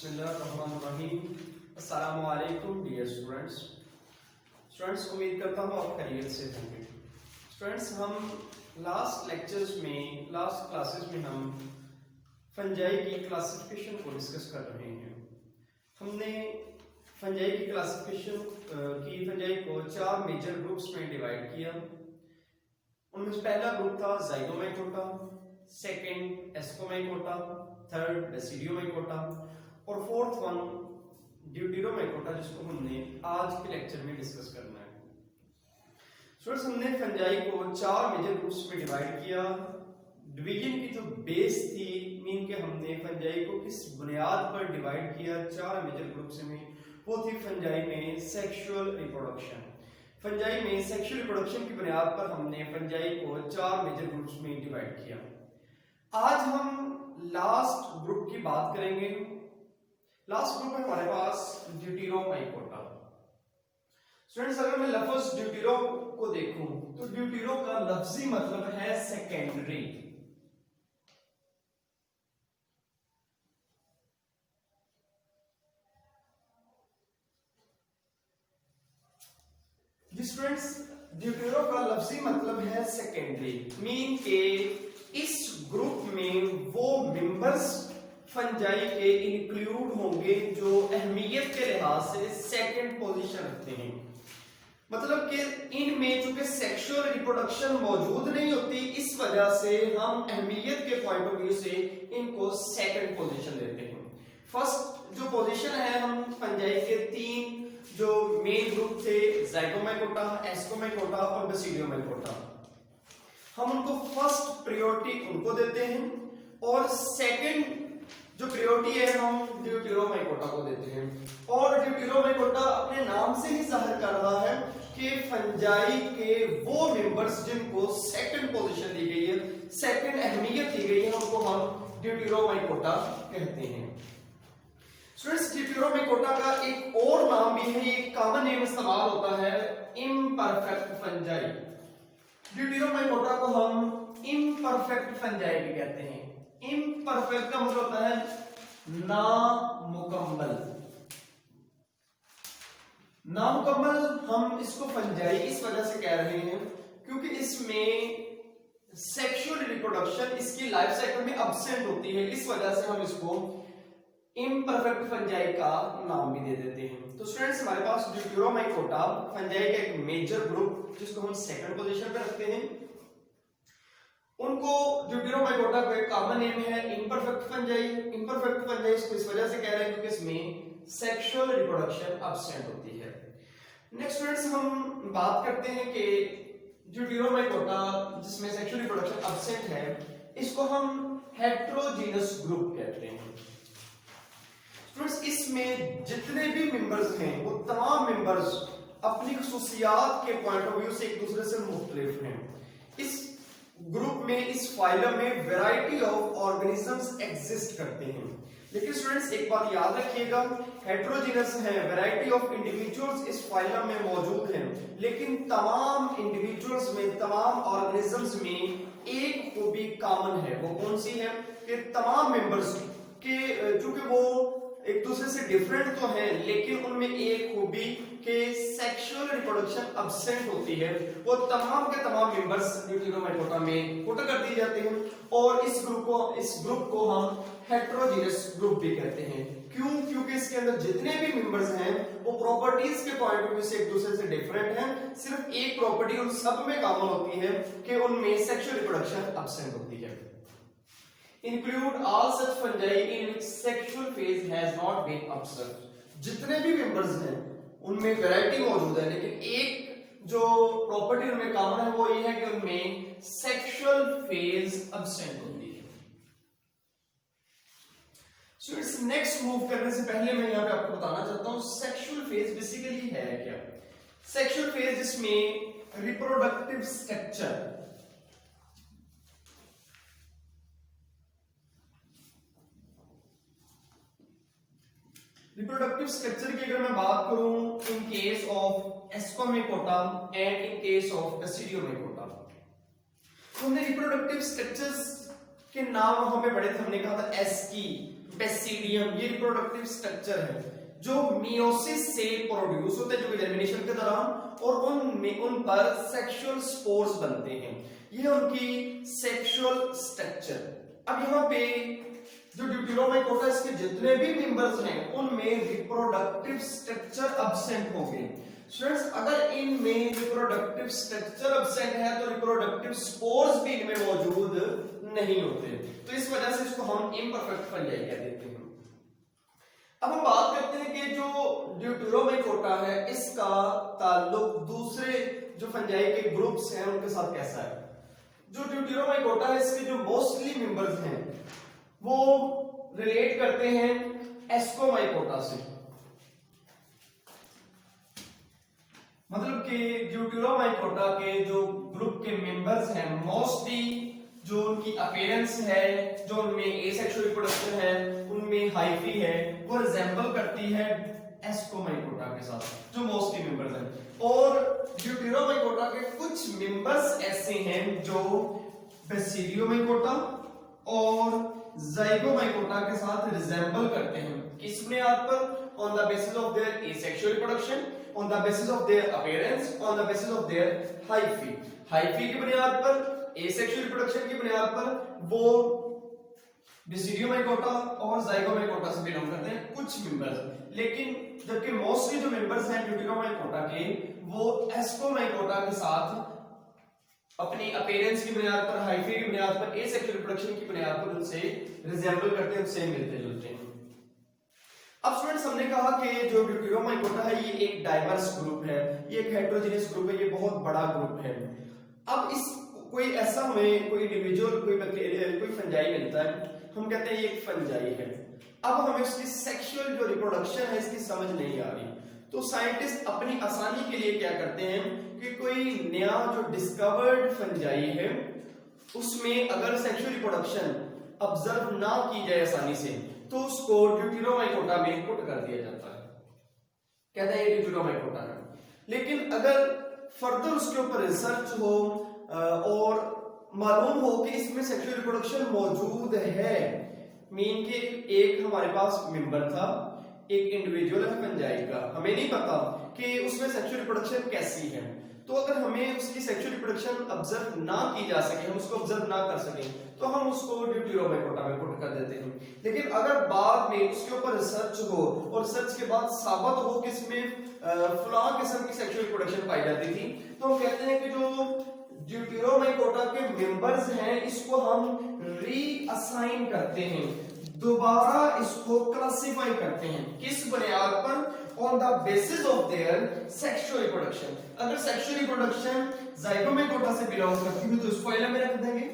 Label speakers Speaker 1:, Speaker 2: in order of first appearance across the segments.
Speaker 1: बिस्मिल्लाहिर्रहमानिर्रहीम। अस्सलामु अलैकुम डियर स्टूडेंट्स, उम्मीद करता हूँ आप खैरियत से होंगे। स्टूडेंट्स, हम लास्ट क्लासेस में हम फंजाई की क्लासिफिकेशन को डिस्कस कर रहे हैं। हमने फंजाई की क्लासिफिकेशन की फंजाई को 4 मेजर ग्रुप्स में डिवाइड किया। उनमें से पहला ग्रुप था ज़ाइगोमाइकोटा, सेकंड एस्कोमाइकोटा, थर्ड बेसिडियोमाइकोटा और फोर्थ वन ड्यूटेरोमाइकोटा, जिसको हमने आज के लेक्चर में डिस्कस करना है। स्टूडेंट्स, हमने फंजाई को 4 मेजर ग्रुप्स में डिवाइड किया। डिवीजन की जो बेस थी, मीन के हमने फंजाई को किस बुनियाद पर डिवाइड किया 4 मेजर ग्रुप्स में, वो थी फंजाई में सेक्सुअल रिप्रोडक्शन। फंजाई में सेक्सुअल रिप्रोडक्शन की बुनियाद पर हमने फंजाई को 4 मेजर ग्रुप्स में डिवाइड किया। आज हम लास्ट ग्रुप की बात करेंगे। लास्ट ग्रुप है हमारे पास ड्यूटेरोमाइकोटा। स्टूडेंट्स, अगर मैं लफ्ज ड्यूटेरो को देखूं तो ड्यूटेरो का लफ्जी मतलब है सेकेंडरी। स्टूडेंट्स, ड्यूटेरो का लफ्जी मतलब है सेकेंडरी, मीन के इस ग्रुप में वो मेंबर्स फंजाई के इंक्लूड होंगे जो अहमियत के लिहाज से सेकंड पोजीशन रखते हैं। मतलब कि इनमें चूंकि सेक्सुअल रिप्रोडक्शन मौजूद नहीं होती, इस वजह से हम अहमियत के पॉइंट ऑफ व्यू से इनको सेकंड पोजीशन देते हैं। फर्स्ट जो पोजीशन है, हम फंजाई के 3 जो मेन ग्रुप थे, ज़ाइगोमाइकोटा, एस्कोमाइकोटा और बेसिडियोमाइकोटा, हम उनको फर्स्ट प्रायोरिटी उनको देते हैं और सेकंड जो प्रायोरिटी है हम ड्यूटेरोमाइकोटा को देते हैं। और ड्यूटेरोमाइकोटा अपने नाम से ही जाहिर कर रहा है कि फंजाई के वो मेंबर्स जिनको सेकंड पोजीशन दी गई है, सेकंड अहमियत दी गई है, उनको हम ड्यूटेरोमाइकोटा कहते हैं। स्टूडेंट्स, ड्यूटेरोमाइकोटा का एक और नाम भी है, एक कॉमन नेम इस्तेमाल होता है, इम्परफेक्ट फंजाई। ड्यूटेरोमाइकोटा को हम इम्परफेक्ट फंजाई भी कहते हैं। इम्परफेक्ट का मतलब होता है नामुकम्मल। नामुकम्मल हम इसको फंजाई इस वजह से कह रहे हैं क्योंकि इसमें सेक्सुअल रिप्रोडक्शन इसकी लाइफ साइकिल में अब्सेंट होती है, इस वजह से हम इसको इम्परफेक्ट फंजाई का नाम भी दे देते हैं। तो स्टूडेंट्स, हमारे पास ड्यूटेरोमाइकोटा फंजाई का एक मेजर ग्रुप जिसको हम सेकंड पोजीशन पे रखते हैं। उनको ड्यूटेरोमाइकोटा का एक कॉमन नेम है इम्परफेक्ट फंजाई। इम्परफेक्ट फंजाई इसको इस वजह से कह रहे हैं क्योंकि इसमें सेक्सुअल रिप्रोडक्शन अब्सेंट होती है। नेक्स्ट स्टूडेंट्स, हम बात करते हैं कि ड्यूटेरोमाइकोटा जिसमें सेक्सुअल रिप्रोडक्शन अब्सेंट है, इसको हम हेटेरोजीनस ग्रुप कहते हैं। स्टूडेंट्स, इसमें जितने भी मेंबर्स हैं वो तमाम मेंबर्स अपनी खुसूसियात के पॉइंट ऑफ व्यू से एक दूसरे से मुख्तलिफ हैं। इस ग्रुप में, इस फाइलम में वैरायटी ऑफ ऑर्गेनिजम्स एग्जिस्ट करते हैं। लेकिन स्टूडेंट्स, एक बात याद रखिएगा, हेटेरोजीनस है, वैरायटी ऑफ इंडिविजुअल्स इस फाइलम में मौजूद हैं, लेकिन तमाम इंडिविजुअल्स में, तमाम ऑर्गेनिजम्स में एक खूबी कॉमन है। वो कौन सी है कि तमाम मेंबर्स के चूंकि वो एक दूसरे से डिफरेंट तो हैं, लेकिन उनमें एक खूबी के सेक्सुअल रिप्रोडक्शन अब्सेंट होती है। वो तमाम के तमाम मेंबर्स ड्यूटेरोमाइकोटा में पुट कर दिए जाते हैं और इस ग्रुप को हम हेटेरोजीनस ग्रुप भी कहते हैं। क्यों? क्योंकि इसके अंदर जितने भी मेंबर्स हैं वो प्रॉपर्टीज के पॉइंट ऑफ व्यू से एक दूसरे से डिफरेंट हैं। सिर्फ एक प्रॉपर्टी उन सब में कॉमन होती है कि उनमें सेक्सुअल रिप्रोडक्शन अब्सेंट होती है। Include all such fungi in which sexual phase has not been observed। जितने भी मेंबर्स हैं उनमें वैरायटी मौजूद है, लेकिन एक जो प्रॉपर्टी उनमें कॉमन है वो ये है कि उनमें सेक्सुअल फेज अब्सेंट होती है। स्टूडेंट्स, नेक्स्ट मूव करने से पहले मैं यहाँ पे आपको बताना चाहता हूँ सेक्सुअल फेज बेसिकली है क्या। सेक्सुअल फेज जिसमें रिप्रोडक्टिव स्ट्रक्चर, रिप्रोडक्टिव स्ट्रक्चर की अगर मैं बात करूं in case of Ascomycota and in case of Basidiomycota, तो हमने रिप्रोडक्टिव स्ट्रक्चर्स के नाम वहां पे बड़े थे, हमने कहा था एस्की, बेसिडियम, ये रिप्रोडक्टिव स्ट्रक्चर है जो मियोसिस से प्रोड्यूस होते हैं, जो जर्मिनेशन के दौरान, और उन पर सेक्सुअल स्पोर्स बनते हैं। ये उनकी सेक्सुअल स्ट्रक्चर। अब यहाँ पे जो ड्यूटेरोमाइकोटा के जितने भी मेंबर्स हैं उनमें रिप्रोडक्टिव स्ट्रक्चर अब्सेंट होंगे। स्टूडेंट्स, अगर इनमें रिप्रोडक्टिव स्ट्रक्चर अब्सेंट है तो रिप्रोडक्टिव स्पोर्स भी इनमें मौजूद नहीं होते, तो इस वजह से इसको हम इम्परफेक्ट फंजाई कह देते हैं। अब हम बात करते हैं कि जो ड्यूटेरोमाइकोटा है इसका ताल्लुक दूसरे जो फंजाई के ग्रुप्स हैं उनके साथ कैसा है। जो ड्यूटेरोमाइकोटा है इसके जो मोस्टली मेंबर्स हैं वो रिलेट करते हैं एस्कोमाइकोटा से, मतलब कि ड्यूटेरोमाइकोटा के जो ग्रुप के मेंबर्स हैं मोस्टली जो उनकी अपीयरेंस है, जो उनमें एसेक्सुअल रिप्रोडक्शन है, उनमें हाइफी है, वो रिजेंबल करती है एस्कोमाइकोटा के साथ, जो मोस्टली मेंबर्स हैं। और ड्यूटेरोमाइकोटा के कुछ मेंबर्स ऐसे हैं जो बेसिडियोमाइकोटा और ज़ाइगोमाइकोटा के साथ रिजेंबल करते हैं। किस बुनियाद पर? On the basis of their asexual reproduction, on the basis of their appearance, on the basis of their hyphae. Hyphae की बुनियाद पर, एसेक्सुअल रिप्रोडक्शन की बुनियाद पर वो बेसिडियोमाइकोटा और ज़ाइगोमाइकोटा से बिलोंग करते हैं कुछ मेंबर्स, लेकिन जबकि मोस्टली जो मेंबर्स हैं ड्यूटेरोमाइकोटा के वो एस्कोमाइकोटा के साथ अपनी अपीयरेंस की बुनियाद पर, हाइफी की बुनियाद पर, एसेक्सुअल रिप्रोडक्शन की बुनियाद पर उनसे रिजेंबल करते हैं, उनसे मिलते जुलते हैं। अब स्टूडेंट्स, हमने कहा कि जो ड्यूटेरोमाइकोटा है ये एक डाइवर्स ग्रुप है, ये एक हेटेरोजेनियस ग्रुप है, ये बहुत बड़ा ग्रुप है। अब इस कोई ऐसा हमें कोई इंडिविजुअल कोई फंजाई मिलता है, हम कहते हैं ये एक फंजाई है। अब हमें उसकी सेक्सुअल जो रिप्रोडक्शन है इसकी समझ नहीं आ रही, तो साइंटिस्ट अपनी आसानी के लिए क्या करते हैं कि कोई नया जो डिस्कवर्ड फंजाई है उसमें अगर सेक्सुअल रिप्रोडक्शन ऑब्जर्व ना की जाए आसानी से तो उसको ड्यूटेरोमाइकोटा में पुट कर दिया जाता है, कहते हैं ये ड्यूटेरोमाइकोटा है। लेकिन अगर फर्दर उसके ऊपर रिसर्च हो और मालूम हो कि इसमें सेक्सुअल रिप्रोडक्शन मौजूद है, मीन के एक हमारे पास मेंबर था, एक इंडिविजुअल है फंजाई का, हमें नहीं पता कि उसमें सेक्सुअल रिप्रोडक्शन कैसी है, तो अगर हमें उसकी सेक्सुअल रिप्रोडक्शन ऑब्जर्व ना की जा सके, हम उसको ऑब्जर्व ना कर सके, तो हम उसको ड्यूटेरोमाइकोटा में पुट कर देते हैं। लेकिन अगर बाद में उसके ऊपर रिसर्च हो और रिसर्च के बाद साबित हो कि इसमें फलां किस्म की सेक्सुअल रिप्रोडक्शन पाई जाती थी, तो हम कहते हैं कि जो ड्यूटेरोमाइकोटा के मेंबर्स हैं इसको हम रीअसाइन करते हैं, दोबारा इसको क्लासिफाई करते हैं। किस बुनियाद पर? On the basis of their sexual reproduction. अगर सेक्सुअल रिप्रोडक्शन ज़ाइगोमाइकोटा से बिलोंग करती है तो इसको फाइलम में रख देंगे,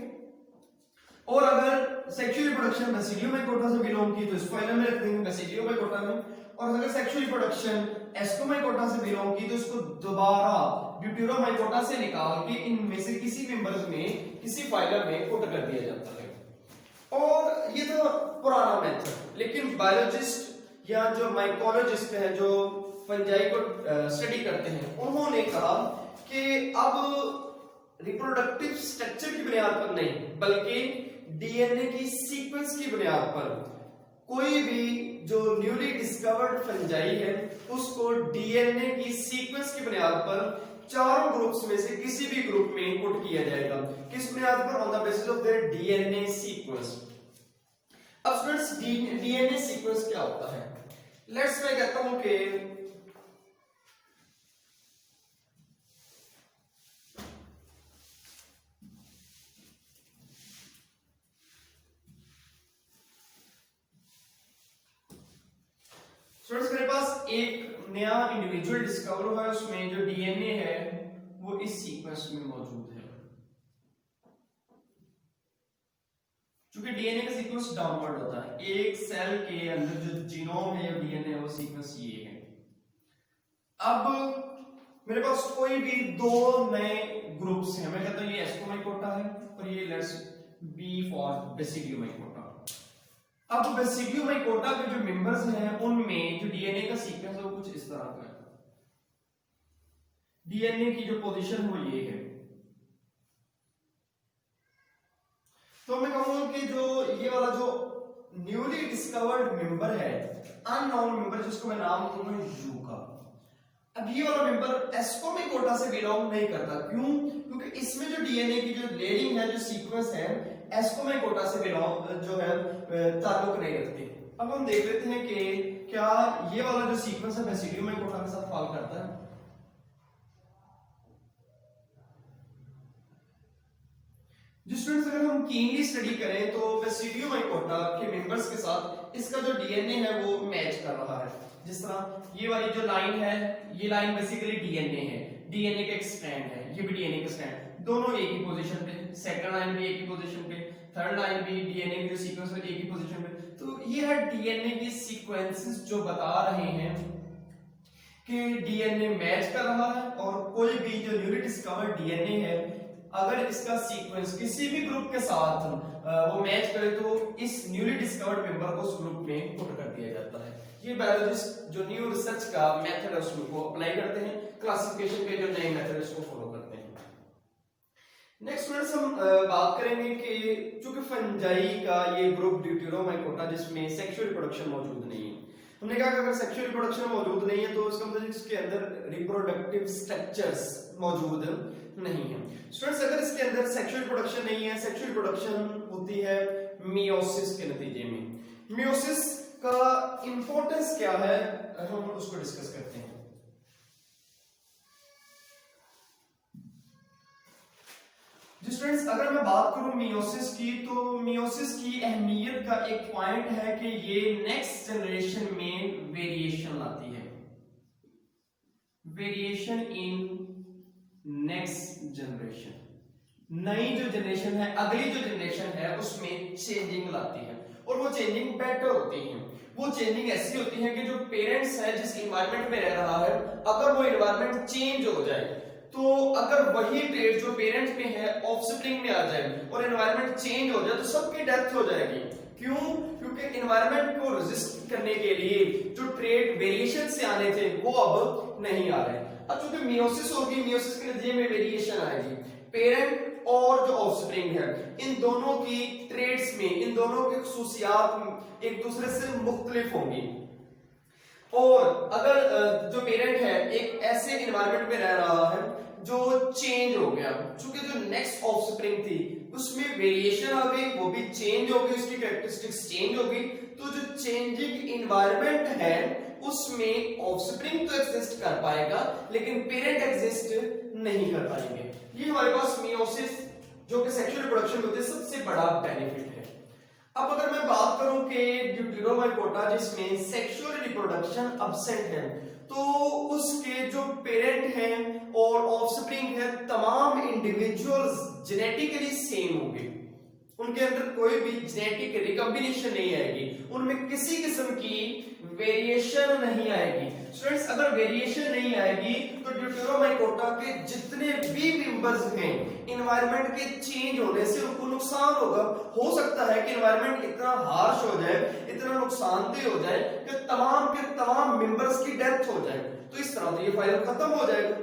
Speaker 1: और अगर सेक्सुअल रिप्रोडक्शन बेसिडियोमाइकोटा से बिलोंग की तो इसको फाइलम में रख देंगे, बेसिडियोमाइकोटा में, और अगर सेक्सुअल रिप्रोडक्शन एस्कोमाइकोटा से बिलोंग की तो इसको दोबारा ड्यूटेरोमाइकोटा से निकाल के इनमें से किसी मेंबर्स में किसी फाइलम में पुट कर दिया जाता है। और ये तो पुराना मेथड, लेकिन बायोलॉजिस्ट या जो माइकोलॉजिस्ट है जो फंजाई को स्टडी करते हैं उन्होंने कहा कि अब रिप्रोडक्टिव स्ट्रक्चर की बुनियाद पर नहीं बल्कि डीएनए की सीक्वेंस की बुनियाद पर कोई भी जो न्यूली डिस्कवर्ड फंजाई है उसको डीएनए की सीक्वेंस की बुनियाद पर चारों ग्रुप्स में से किसी भी ग्रुप में पुट किया जाएगा। किस बुनियाद पर? On the basis of their DNA sequence. अब स्टूडेंट्स, डीएनए सीक्वेंस क्या होता है? लेट्स मैं कहता हूं कि स्टूडेंट्स मेरे पास एक नया इंडिविजुअल डिस्कवर हुआ है, उसमें जो डीएनए है वो इस सीक्वेंस में मौजूद है। क्योंकि डीएनए का सीक्वेंस डाउनवर्ड होता है, एक सेल के अंदर जो जीनोम है या डीएनए है वो सीक्वेंस ये है। अब मेरे पास कोई भी दो नए ग्रुप्स हैं, मैं कहता हूं ये एस्कोमाइकोटा है और ये लेट्स बी फॉर बेसिडियोमाइकोटा। अब बेसिडियोमाइकोटा के जो मेंबर्स हैं उनमें जो डीएनए का सीक्वेंस है वो कुछ इस तरह का है। डीएनए की जो पोजीशन वो ये है। तो मैं कहूंगा कि जो ये वाला जो न्यूली डिस्कवर्ड मेंबर है, अननोन मेंबर, जिसको मैं नाम दूंगा यू का, अब ये वाला मेंबर एस्कोमेकोटा से बिलोंग नहीं करता। क्यों? क्योंकि इसमें जो डीएनए की जो लेडिंग है, जो सीक्वेंस है, एस्कोमेकोटा से बिलोंग जो है ताल्लुक नहीं रखती। अब हम देख लेते हैं कि क्या ये वाला जो सीक्वेंस है बेसिडियोमेकोटा के साथ फॉल करता है। स्टूडेंट्स, अगर हम कीनली स्टडी करें तो बेसिडियोमाइकोटा के मेंबर्स के साथ इसका जो डीएनए है वो मैच कर रहा है। जिस तरह ये वाली जो लाइन है, ये लाइन बेसिकली डीएनए है, डीएनए का एक स्ट्रैंड है, ये भी डीएनए का स्ट्रैंड, दोनों एक ही पोजीशन पे, सेकंड लाइन भी एक ही पोजीशन पे, थर्ड लाइन भी डीएनए की सीक्वेंस में एक ही पोजीशन पे। तो ये है डीएनए की सीक्वेंसेस जो बता रहे हैं कि डीएनए मैच कर रहा है, और कोई भी जो न्यूली डिस्कवर्ड डीएनए है, अगर इसका सीक्वेंस किसी भी ग्रुप के साथ वो मैच करे तो इस न्यूली डिस्कवर्ड मेंबर को उस ग्रुप में पुट कर दिया जाता है। ये बायोलॉजिस्ट जो न्यू रिसर्च का मेथड है उसको अप्लाई करते हैं, क्लासिफिकेशन के जो नए मेथड है उसको फॉलो करते हैं। नेक्स्ट स्टूडेंट्स, हम बात करेंगे कि चूंकि फंजाई का ये ग्रुप ड्यूटेरोमाइकोटा जिसमें सेक्सुअल रिप्रोडक्शन मौजूद नहीं है, हमने कहा कि अगर सेक्सुअल रिप्रोडक्शन मौजूद नहीं है तो इसका मतलब इसके अंदर रिप्रोडक्टिव स्ट्रक्चर्स मौजूद नहीं है। स्टूडेंट्स, अगर इसके अंदर सेक्सुअल रिप्रोडक्शन नहीं है, सेक्सुअल रिप्रोडक्शन होती है मियोसिस के नतीजे में। मियोसिस का इंपॉर्टेंस क्या है, हम उसको डिस्कस करते हैं। स्टूडेंट्स, अगर मैं बात करूं मियोसिस की, तो मियोसिस की अहमियत का एक पॉइंट है कि ये नेक्स्ट जनरेशन में वेरिएशन लाती है, वेरिएशन इन नेक्स्ट जनरेशन, नई जो जनरेशन है, अगली जो जनरेशन है उसमें चेंजिंग लाती है, और वो चेंजिंग बेटर होती है। वो चेंजिंग ऐसी होती है कि जो पेरेंट्स है जिस एनवायरनमेंट में रह रहा है, अगर वो एनवायरनमेंट चेंज हो जाए तो अगर वही ट्रेड जो पेरेंट्स में है ऑफस्प्रिंग में आ जाए और एनवायरनमेंट चेंज हो जाए तो सबकी डेथ हो जाएगी। क्यों? क्योंकि एनवायरनमेंट को रेजिस्ट करने के लिए जो ट्रेड वेरिएशन से आने थे वो अब नहीं आ रहे। अब चूंकि मियोसिस होगी, मियोसिस के नतीजे में वेरिएशन आएगी, पेरेंट और जो ऑफस्प्रिंग है इन दोनों की ट्रेड्स में, इन दोनों की खुसूसियात एक दूसरे से मुख्तलिफ होंगी। और अगर जो पेरेंट है एक ऐसे एनवायरनमेंट में रह रहा है जो चेंज हो गया, चूंकि जो नेक्स्ट ऑफस्प्रिंग थी उसमें वेरिएशन आ गई, वो भी चेंज हो गई, उसकी कैरेक्टरिस्टिक्स चेंज हो गई, तो जो चेंजिंग एनवायरनमेंट है उसमें ऑफस्प्रिंग तो एग्जिस्ट कर पाएगा लेकिन पेरेंट एग्जिस्ट नहीं कर पाएंगे। ये हमारे पास मियोसिस जो कि सेक्सुअल रिप्रोडक्शन होती है सबसे बड़ा बेनिफिट है। अब अगर मैं बात करूं कि ड्यूटेरोमाइकोटा जिसमें सेक्सुअल रिप्रोडक्शन अब्सेंट है, तो उसके जो पेरेंट हैं और ऑफस्प्रिंग है तमाम इंडिविजुअल्स जेनेटिकली सेम होंगे, उनके अंदर कोई भी जेनेटिक रिकॉम्बिनेशन नहीं आएगी, उनमें किसी किस्म की वेरिएशन नहीं आएगी। स्टूडेंट्स, अगर वेरिएशन नहीं आएगी तो ड्यूटेरोमाइकोटा के जितने भी मेंबर्स हैं एनवायरनमेंट के चेंज होने से उनको नुकसान होगा। हो सकता है कि एनवायरनमेंट इतना हार्श हो जाए, इतना नुकसानदेह हो जाए कि तमाम के तमाम मेंबर्स की डेथ हो जाए, तो इस तरह से ये फाइल खत्म हो जाएगा।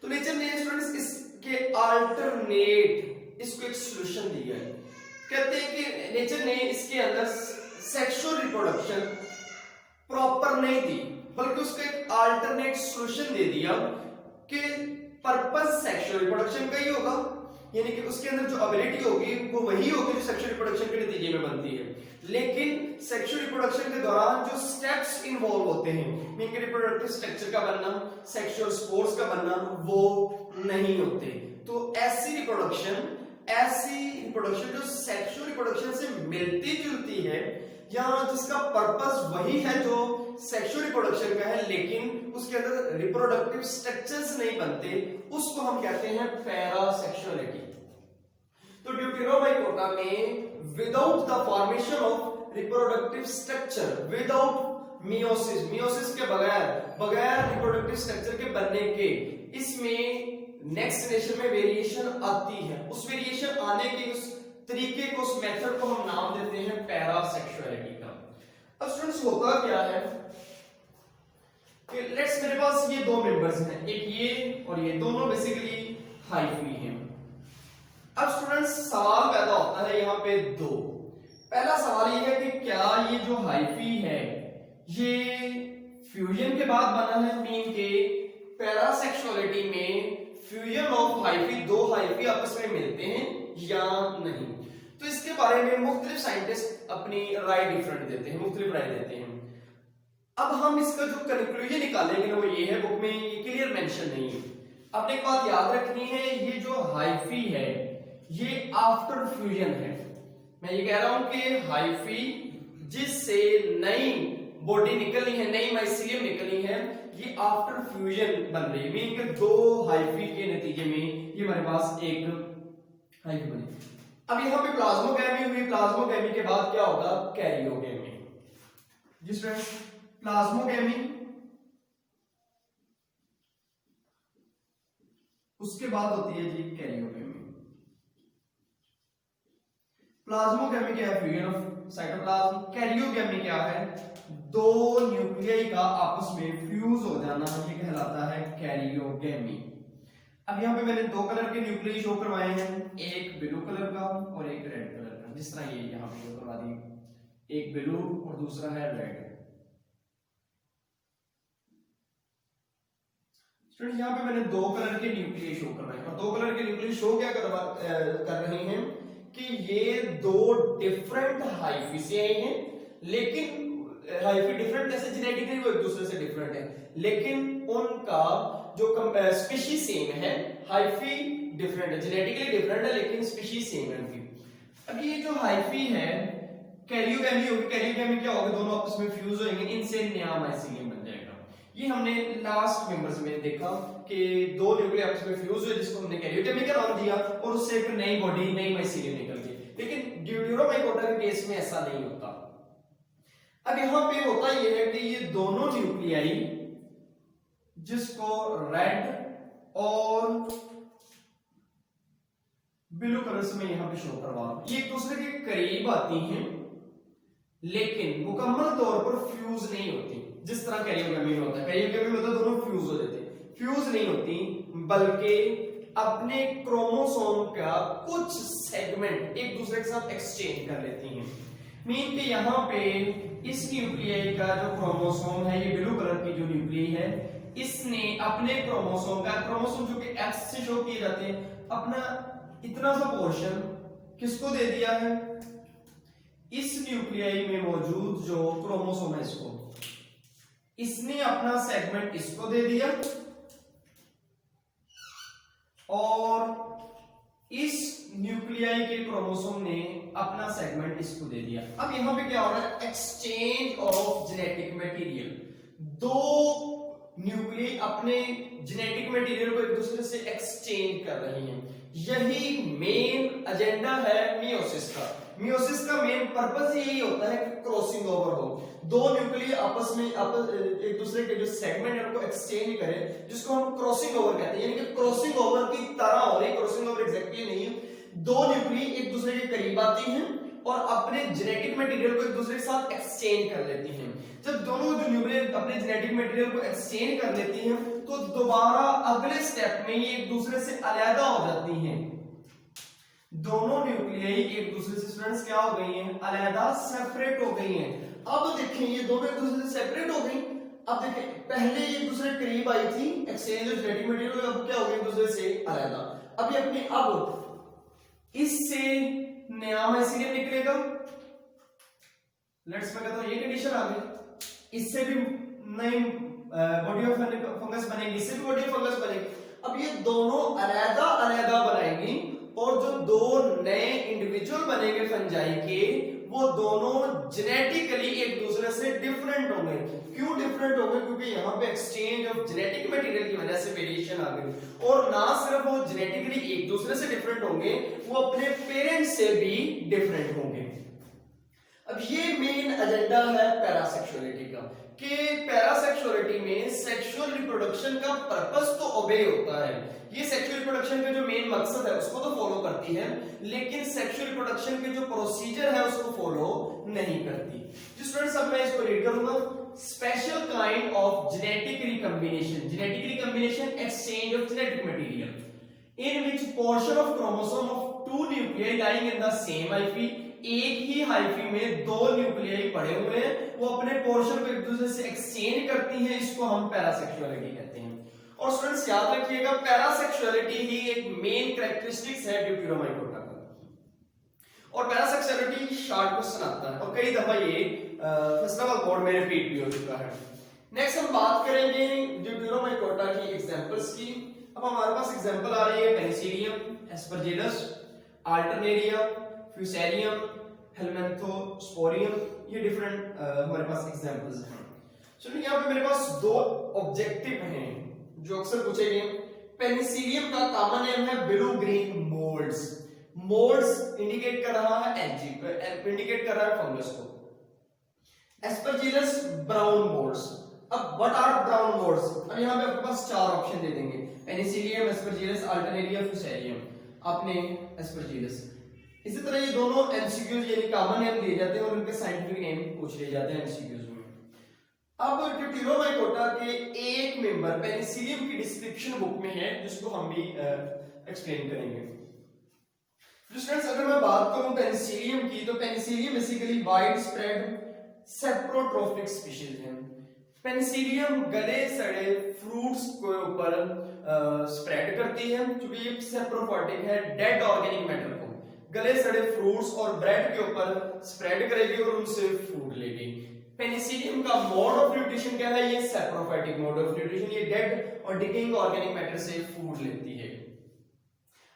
Speaker 1: तो नेचर ने स्टूडेंट्स इसके अल्टरनेट इसको एक सॉल्यूशन दिया है। कहते हैं कि नेचर ने इसके अंदर सेक्सुअल रिप्रोडक्शन प्रॉपर नहीं दी बल्कि उसका एक अल्टरनेट सॉल्यूशन दे दिया कि पर्पस सेक्सुअल रिप्रोडक्शन का ही होगा, यानी कि उसके अंदर जो एबिलिटी होगी वो वही होगी जो सेक्सुअल रिप्रोडक्शन के नतीजे में बनती है, लेकिन सेक्सुअल रिप्रोडक्शन के दौरान जो स्टेप्स इन्वॉल्व होते हैं, मीन के रिप्रोडक्टिव स्ट्रक्चर का बनना, सेक्सुअल स्पोर्स का बनना, वो नहीं होते। तो ऐसी रिप्रोडक्शन जो सेक्सुअल रिप्रोडक्शन से मिलती जुलती है या जिसका पर्पस वही है जो सेक्सुअल रिप्रोडक्शन का है लेकिन उसके अंदर रिप्रोडक्टिव स्ट्रक्चर्स नहीं बनते, उसको हम कहते हैं पैरासेक्सुअलिटी। तो ड्यूटेरोमाइकोटा में without the formation of reproductive structure, without meiosis के बगैर रिप्रोडक्टिव स्ट्रक्चर के बनने के, इसमें नेक्स्ट जनरेशन में वेरिएशन आती है। उस वेरिएशन आने के उस तरीके को, उस मेथड को हम नाम देते हैं पैरासेक्सुअलिटी का। अब स्टूडेंट्स होता क्या है कि लेट्स मेरे पास ये दो मेंबर्स हैं, एक ये और ये, दोनों बेसिकली हाइफी हैं। अब स्टूडेंट्स सवाल पैदा होता है यहाँ पे दो। पहला सवाल ये है कि क्या ये जो हाइफी है ये फ्यूजन के बाद बना है, मीन के पैरासेक्सुअलिटी में फ्यूजन ऑफ हाइफी, दो हाइफी आपस में मिलते हैं या नहीं। तो इसके बारे में मुख्तलिफ साइंटिस्ट अपनी राय डिफरेंट देते हैं, मुख्तलिफ राय देते हैं। अब हम इसका जो कंक्लूजन निकालेंगे वो ये है, बुक में ये क्लियर मेंशन नहीं है। आपने एक बात याद रखनी है, ये जो हाइफी है ये आफ्टर फ्यूजन है। मैं ये कह रहा हूं कि हाइफी जिससे नई बॉडी निकली है, नई माइसीलियम निकली है, ये आफ्टर फ्यूजन बन रही है, मीन के दो हाइफी के नतीजे में ये हमारे पास एक हाइफी बनी। अब यहां पे प्लाज्मोगैमी हुई, प्लाज्मोगैमी के बाद क्या होगा, कैरियोगैमी। जी स्टूडेंट्स, प्लाज्मोगैमी, उसके बाद होती है जी कैरियोगैमी। प्लाज्मोगैमी क्या है, फ्यूजन ऑफ साइटोप्लाज्म। कैरियोगैमी क्या है, दो न्यूक्लियाई का आपस में फ्यूज हो जाना, ये कहलाता है कैरियोगैमी। अब यहाँ पे मैंने दो कलर के न्यूक्लियाई शो करवाए हैं, एक ब्लू कलर का और एक रेड कलर का, जिस तरह ये यहाँ पे शो करवा दी, एक ब्लू और दूसरा है रेड। स्टूडेंट यहाँ पे मैंने दो कलर के न्यूक्लियाई शो करवाए, और दो कलर के न्यूक्लियाई शो क्या कर रहे हैं कि ये दो डिफरेंट हाइफी से आई हैं, लेकिन हाइफी डिफरेंट कैसे, जेनेटिकली वो एक दूसरे से डिफरेंट है, लेकिन उनका जो स्पीशीज सेम है। हाइफी डिफरेंट है, जेनेटिकली डिफरेंट है, लेकिन स्पीशीज सेम है उनकी। अब ये जो हाइफी है कैरियोगैमी होगी, कैरियोगैमी क्या होगा, दोनों आपस में फ्यूज होंगे, इनसे नया माइसीलियम बन जाएगा। ये हमने लास्ट मेंबर्स में देखा कि दो न्यूक्लियाई आपस में फ्यूज हुए, जिसको हमने कैरियोगैमी का नाम दिया, और उससे एक नई बॉडी, नई माइसीलियम निकल गई। लेकिन ड्यूटेरोमाइकोटा के केस में ऐसा नहीं होता। अब यहां पे होता यह है कि ये दोनों न्यूक्लियाई, जिसको रेड और ब्लू कलर से मैं यहां पे शो करवा, ये एक दूसरे के करीब आती हैं, लेकिन मुकम्मल तौर पर फ्यूज नहीं होती, जिस तरह कैरियोगैमी में होता है। कैरियोगैमी में तो दोनों फ्यूज हो जाते हैं, फ्यूज नहीं होती, बल्कि अपने क्रोमोसोम का कुछ सेगमेंट एक दूसरे के साथ एक्सचेंज कर लेती हैं। मीन के यहाँ पे इस न्यूक्लियाई का जो क्रोमोसोम है, ये ब्लू कलर की जो न्यूक्लियाई है, इसने अपने क्रोमोसोम का, क्रोमोसोम जो कि एक्स से शो किए जाते हैं, अपना इतना सा पोर्शन किसको दे दिया है, इस न्यूक्लियाई में मौजूद जो क्रोमोसोम है इसको, इसने अपना सेगमेंट इसको दे दिया, और इस न्यूक्लियाई के क्रोमोसोम ने अपना सेगमेंट इसको दे दिया। अब यहां पे क्या हो रहा है, एक्सचेंज ऑफ जेनेटिक मटेरियल। दो न्यूक्लियाई अपने जेनेटिक मटेरियल को एक दूसरे से एक्सचेंज कर रही हैं। यही मेन एजेंडा है मियोसिस का। मियोसिस का मेन पर्पस यही होता है कि क्रॉसिंग ओवर हो, दो न्यूक्लियाई आपस में एक दूसरे के जो सेगमेंट है उनको एक्सचेंज करें, जिसको हम क्रॉसिंग ओवर कहते हैं। यानी कि क्रॉसिंग ओवर की तरह हो रही, क्रॉसिंग ओवर एग्जैक्टली नहीं है, दो न्यूक्लियाई एक दूसरे के करीब आती हैं और अपने जेनेटिक मटेरियल को एक दूसरे के साथ एक्सचेंज कर लेती हैं। जब दोनों जो न्यूक्लियाई अपने जेनेटिक मटेरियल को एक्सचेंज कर लेती हैं, तो दोबारा अगले स्टेप में ये एक दूसरे से अलग हो जाती हैं। दोनों न्यूक्लियाई एक दूसरे से स्टूडेंट्स क्या हो गई हैं, अलग, सेपरेट हो गई हैं। अब देखें ये दोनों एक दूसरे से सेपरेट हो गई। अब देखें पहले एक दूसरे के करीब आई थी, एक्सचेंज ऑफ जेनेटिक मटेरियल, अब क्या हो गई एक दूसरे से अलग। अब ये अपनी, अब इससे नया माइसीलियम निकलेगा, लेट्स मैं कहता हूं ये कंडीशन आ गई, इससे भी नई बॉडी ऑफ फंगस बनेगी, इससे भी बॉडी ऑफ फंगस बनेगी। अब ये दोनों अलग बनाएंगी, और जो दो नए इंडिविजुअल बनेंगे फंजाई के, वो दोनों जेनेटिकली एक दूसरे से डिफरेंट होंगे। क्यों डिफरेंट होंगे, क्योंकि यहाँ पे एक्सचेंज ऑफ जेनेटिक मटेरियल की वजह से वेरिएशन आ गई। और ना सिर्फ वो जेनेटिकली एक दूसरे से डिफरेंट होंगे, वो अपने पेरेंट्स से भी डिफरेंट होंगे। अब ये मेन एजेंडा है पैरासेक्सुअलिटी का, कि पैरासेक्सुअलिटी में सेक्सुअल रिप्रोडक्शन का पर्पस तो ओबे होता है। ये सेक्सुअल रिप्रोडक्शन का जो मेन मकसद है उसको तो फॉलो करती है, लेकिन सेक्सुअल रिप्रोडक्शन के जो प्रोसीजर है उसको फॉलो नहीं करती। जो स्टूडेंट्स, अब मैं इसको रीड करूंगा, special kind of genetic recombination, genetic recombination exchange of genetic material in which portion of chromosome of two nuclei lying in the same hyphae, एक ही हाइफी में दो न्यूक्लियाई पड़े हुए हैं, वो अपने पोर्शन को एक दूसरे से एक्सचेंज करती हैं, इसको हम पैरासेक्सुअलिटी कहते हैं। और स्टूडेंट्स याद रखिएगा पैरासेक्सुअलिटी ही एक मेन कैरेक्टरिस्टिक्स है ड्यूटेरोमाइकोटा का। और पैरासेक्सुअलिटी शॉर्ट क्वेश्चन आता है और कई दफा ये फर्स्ट लेवल बोर्ड में रिपीट भी हो चुका है। नेक्स्ट हम बात करेंगे ड्यूटेरोमाइकोटा की एग्जांपल्स की। अब हमारे पास एग्जांपल आ रही है पेनिसिलियम, एस्परजिलस, अल्टरनेरिया, फ्यूसेरियम, हेलमिंथोस्पोरियम, ये डिफरेंट हमारे पास एग्जांपल्स हैं। चलिए यहाँ पे मेरे पास दो ऑब्जेक्टिव हैं जो अक्सर पूछे गए। पेनिसिलियम का कॉमन नेम है blue green moulds. Moulds indicate कर रहा है एलजी, इंडिकेट कर रहा है फंगस को। Aspergillus brown moulds. अब व्हाट आर ब्राउन मोल्ड्स? अब यहाँ पे आपके पास चार ऑप्शन दे देंगे, पेनिसिलियम, एस्परजिलस, अल्टरनेरिया, फ्यूसेरियम। आपने एस्परजिलस। इसी तरह ये दोनों एमसीक्यूज यानी कॉमन नेम दिए जाते हैं और उनके साइंटिफिक नेम पूछ लिए जाते हैं एमसीक्यूज में। अब ड्यूटेरोमाइकोटा के एक मेंबर पेनिसिलियम की डिस्क्रिप्शन बुक में है, जिसको हम भी एक्सप्लेन करेंगे। स्टूडेंट्स अगर मैं बात करूं पेनिसिलियम की, तो penicillium basically wide spread saprotrophic species है। पेनिसिलियम गले सड़े फ्रूट्स के ऊपर स्प्रेड करती है, क्योंकि ये सेप्रोफाइटिक है, डेड ऑर्गेनिक मैटर को गले सड़े फ्रूट्स और ब्रेड के ऊपर स्प्रेड करेगी और उनसे फूड लेगी। पेनिसिलियम का मोड ऑफ न्यूट्रिशन क्या है? ये सेप्रोफाइटिक मोड ऑफ न्यूट्रिशन, ये डेड और डिकेइंग ऑर्गेनिक मैटर से फूड लेती है।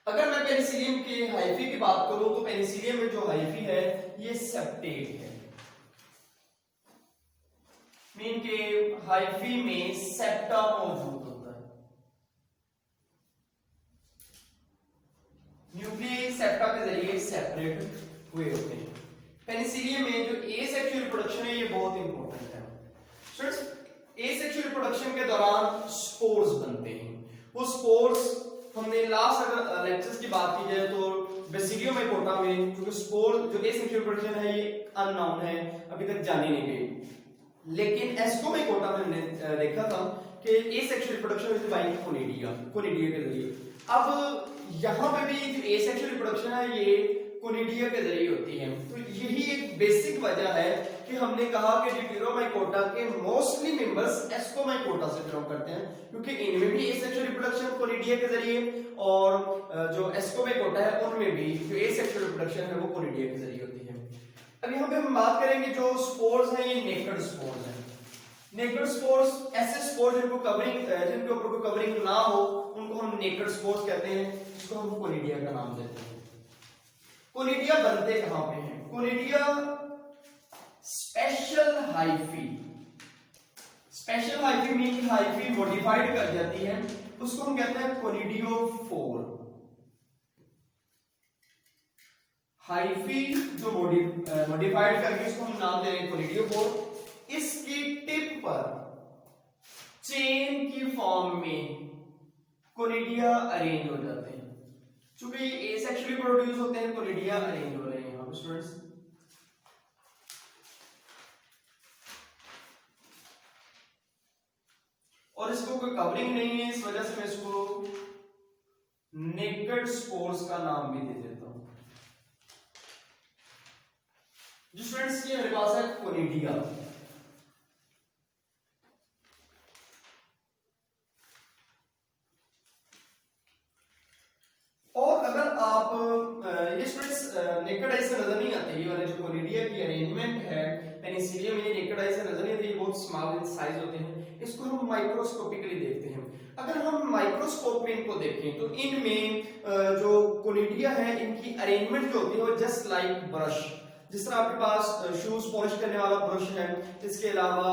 Speaker 1: अगर मैं पेनिसिलियम के हाइफी की बात करूं, तो पेनिसिलियम में जो हाइफी है ये सेप्टेट है, मीन के हाइफी में सेप्टा मौजूद होता है। न्यूक्लियस सेप्टा के जरिए सेपरेट हुए होते हैं। पेनिसिलियम में जो एसेक्सुअल रिप्रोडक्शन है ये बहुत इंपॉर्टेंट है। स्टूडेंट्स एसेक्सुअल रिप्रोडक्शन के दौरान स्पोर्स बनते हैं। वो स्पोर्स हमने लास्ट अगर लेक्चर्स की बात की जाए तो बेसिडियोमाइकोटा में क्योंकि स्पोर जो एसेक्सुअल रिप्रोडक्शन है ये अननोन है, अभी तक जानी नहीं गई। लेकिन एस्कोमाइकोटा में हमने देखा था कि asexual reproduction is by conidia के जरिए। अब यहाँ पे भी जो एसेक्सुअल रिप्रोडक्शन है ये कोनिडिया के जरिए होती है। तो यही एक बेसिक वजह है कि हमने कहा कि ड्यूटेरोमाइकोटा के मोस्टली मेंबर्स एस्कोमाइकोटा से बिलोंग करते हैं, क्योंकि इनमें भी एसेक्सुअल रिप्रोडक्शन कोनिडिया के जरिए और जो एस्कोमाइकोटा है उनमें भी जो एसेक्सुअल रिप्रोडक्शन है वो कोनिडिया के जरिए होती है। अब यहाँ पे हम बात करेंगे जो स्पोर्स हैं ये नेकेड स्पोर्स हैं। नेकेड स्पोर्स ऐसे स्पोर्स जिनको कवरिंग जिनके ऊपर कोई कवरिंग ना हो उनको हम नेकेड स्पोर्स कहते हैं, जिसको हम कोनिडिया का नाम देते हैं। कोनिडिया बनते कहां पे हैं? Conidia special hyphae, special hyphae mean hyphae modified कर जाती है, उसको हम कहते हैं कोनिडियोफोर। हाइफी जो मॉडिफाइड करके इसको हम नाम दे रहे हैं कोनिडियोफोर। इसकी टिप पर चेन की फॉर्म में कोनिडिया अरेंज हो जाते हैं। चूंकि ये एसेक्सुअली प्रोड्यूस होते हैं, कोनिडिया अरेंज हो रहे हैं यहाँ पे स्टूडेंट्स। और इसको कोई कवरिंग नहीं है, इस वजह से मैं इसको नेकेड स्पोर्स का नाम भी दे देता हूं। जो स्टूडेंट्स ये मेरे पास है कोनिडिया। और अगर आप ये स्टूडेंट्स नेकेड आई से नजर नहीं आते, ये वाले जो कोनिडिया की अरेंजमेंट है पेनिसिलियम में, ये नेकेड आई से नजर नहीं आते, ये बहुत स्मॉल इन साइज होते हैं, इसको हम माइक्रोस्कोपिकली देखते हैं। अगर हम माइक्रोस्कोप में इनको देखें तो इनमें जो कोनिडिया है इनकी अरेंजमेंट जो होती है वो जस्ट लाइक ब्रश, जिस तरह आपके पास शूज पॉलिश करने वाला ब्रश है, इसके अलावा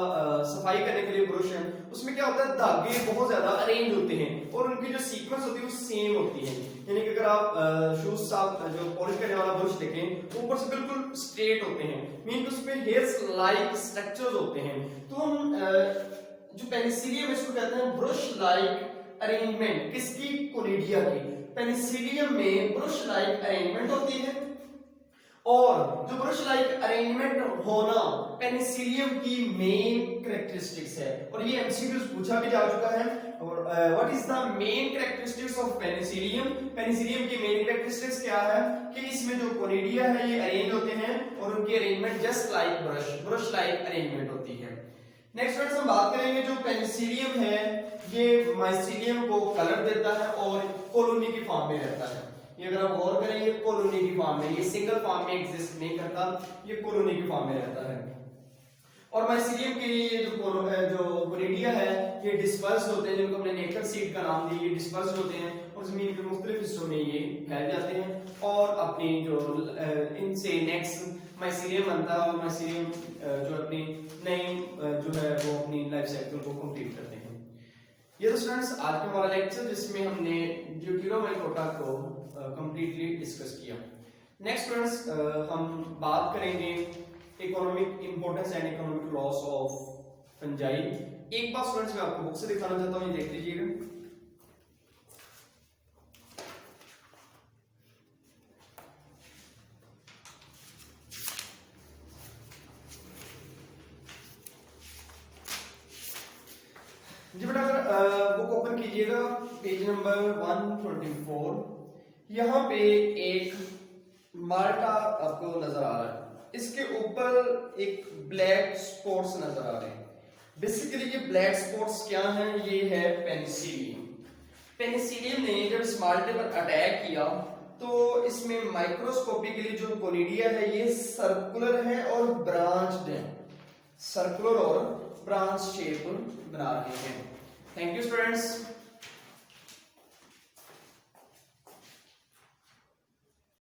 Speaker 1: सफाई करने के लिए ब्रश है, उसमें क्या होता है धागे बहुत ज्यादा अरेंज होते हैं और उनकी जो सीक्वेंस होती है वो सेम होती है। यानी कि अगर आप शूज साफ जो पॉलिश करने वाला ब्रश देखें ऊपर से बिल्कुल स्ट्रेट होते हैं, मीन उसमें हेयर्स लाइक स्ट्रक्चर्स होते हैं। तो हम जो पेनिसिलियम इसको कहते हैं ब्रश लाइक अरेंजमेंट, किसकी? कोनिडिया की। पेनिसिलियम में ब्रश लाइक अरेंजमेंट होती है और जो ब्रश लाइक अरेंजमेंट होना पेनिसिलियम की मेन कैरेक्टरिस्टिक्स है, और ये एमसीक्यूज पूछा भी जा चुका है। और what is the main characteristics of Penicillium? Penicillium की मेन कैरेक्टरिस्टिक्स क्या है कि इसमें जो कोनिडिया है ये अरेंज होते हैं और उनकी arrangement just like brush like arrangement होती है। नेक्स्ट फ्रेंड्स हम बात करेंगे जो पेनिसिलियम है ये माइसिलियम को कलर देता है और कॉलोनी की फॉर्म में रहता है। ये अगर आप गौर करें ये कॉलोनी की फॉर्म में, ये सिंगल फॉर्म में एग्जिस्ट नहीं करता, ये कॉलोनी की फॉर्म में रहता है। और माइसिलियम के लिए जो कोनिडिया है ये डिस्पर्स होते हैं, जिनको हमने नेकर सीड का नाम दिया, ये डिस्पर्स होते हैं और जमीन के मुख्तलिफ हिस्सों में ये फैल जाते हैं और अपनी जो इनसे नेक्स्ट माइसिलियम बनता है और माइसिलियम जो अपनी नई जो है वो अपनी लाइफ साइकिल को कंप्लीट करते हैं। ये तो स्टूडेंट्स आज का हमारा लेक्चर जिसमें हमने ड्यूटेरोमाइकोटा को कंप्लीटली डिस्कस किया। नेक्स्ट फ्रेंड्स हम बात करेंगे economic importance and economic loss of fungi. एक बार स्टूडेंट्स मैं आपको बुक से दिखाना चाहता हूं, ये देख लीजिएगा। जी बेटा अगर बुक ओपन कीजिएगा पेज नंबर 124, यहाँ पे एक माल्टा आपको नजर आ रहा है, इसके ऊपर एक ब्लैक स्पॉट्स नजर आ रहे हैं। बेसिकली ये ब्लैक स्पॉट्स क्या हैं? ये है पेनिसिलियम। पेनिसिलियम ने जब इस माल्टे पर अटैक किया तो इसमें माइक्रोस्कोपिकली जो कोनिडिया है ये सर्कुलर है और ब्रांच्ड है, सर्कुलर और ब्रांच शेप बना रहे हैं। Thank you students.